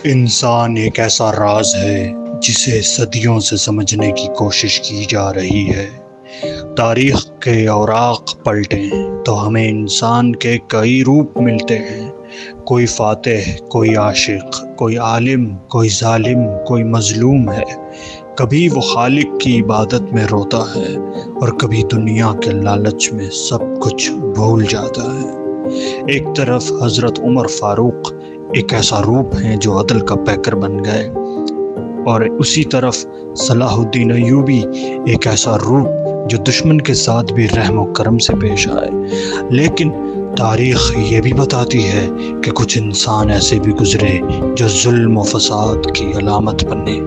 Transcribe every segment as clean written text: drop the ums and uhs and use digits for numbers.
انسان ایک ایسا راز ہے جسے صدیوں سے سمجھنے کی کوشش کی جا رہی ہے۔ تاریخ کے اوراق پلٹیں تو ہمیں انسان کے کئی روپ ملتے ہیں۔ کوئی فاتح، کوئی عاشق، کوئی عالم، کوئی ظالم، کوئی مظلوم ہے۔ کبھی وہ خالق کی عبادت میں روتا ہے اور کبھی دنیا کے لالچ میں سب کچھ بھول جاتا ہے۔ ایک طرف حضرت عمر فاروق ایک ایسا روپ ہیں جو عدل کا پیکر بن گئے، اور اسی طرف صلاح الدین ایوبی ایک ایسا روپ جو دشمن کے ساتھ بھی رحم و کرم سے پیش آئے۔ لیکن تاریخ یہ بھی بتاتی ہے کہ کچھ انسان ایسے بھی گزرے جو ظلم و فساد کی علامت بنے،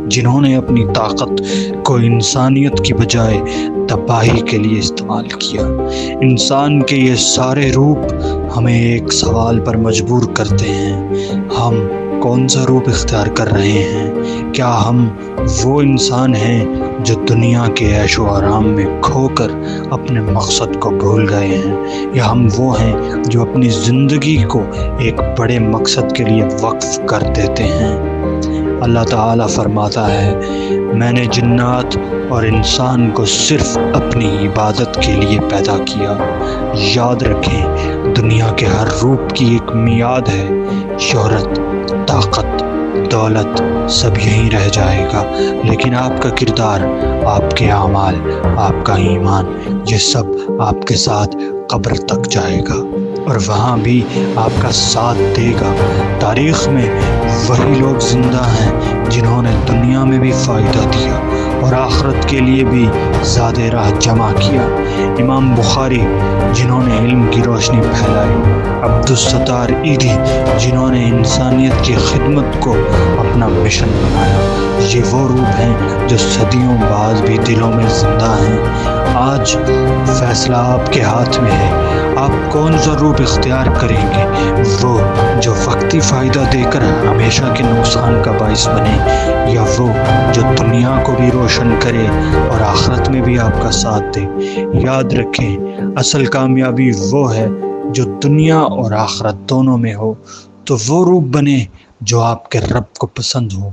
جنہوں نے اپنی طاقت کو انسانیت کی بجائے تباہی کے لیے استعمال کیا۔ انسان کے یہ سارے روپ ہمیں ایک سوال پر مجبور کرتے ہیں: ہم کون سا روپ اختیار کر رہے ہیں؟ کیا ہم وہ انسان ہیں جو دنیا کے عیش و آرام میں کھو کر اپنے مقصد کو بھول گئے ہیں، یا ہم وہ ہیں جو اپنی زندگی کو ایک بڑے مقصد کے لیے وقف کر دیتے ہیں؟ اللہ تعالیٰ فرماتا ہے: میں نے جنات اور انسان کو صرف اپنی عبادت کے لیے پیدا کیا۔ یاد رکھیں، دنیا کے ہر روپ کی ایک میعاد ہے۔ شہرت، طاقت، دولت سب یہیں رہ جائے گا، لیکن آپ کا کردار، آپ کے اعمال، آپ کا ایمان، یہ سب آپ کے ساتھ قبر تک جائے گا، اور وہاں بھی آپ کا ساتھ دے گا۔ تاریخ میں وہی لوگ زندہ ہیں جنہوں نے دنیا میں بھی فائدہ دیا اور آخرت کے لیے بھی زاد راہ جمع کیا۔ امام بخاری، جنہوں نے علم کی روشنی پھیلائی۔ عبدالستار عیدی، جنہوں نے انسانیت کی خدمت کو اپنا مشن بنایا۔ یہ وہ روپ ہیں جو صدیوں بعد بھی دلوں میں زندہ ہیں۔ آج فیصلہ آپ کے ہاتھ میں ہے۔ آپ کون سا روپ اختیار کریں گے؟ وہ جو وقتی فائدہ دے کر ہمیشہ کے نقصان کا باعث بنے، یا وہ جو دنیا کو بھی روشن کرے اور آخرت میں بھی آپ کا ساتھ دے؟ یاد رکھیں، اصل کامیابی وہ ہے جو دنیا اور آخرت دونوں میں ہو۔ تو وہ روپ بنے جو آپ کے رب کو پسند ہو۔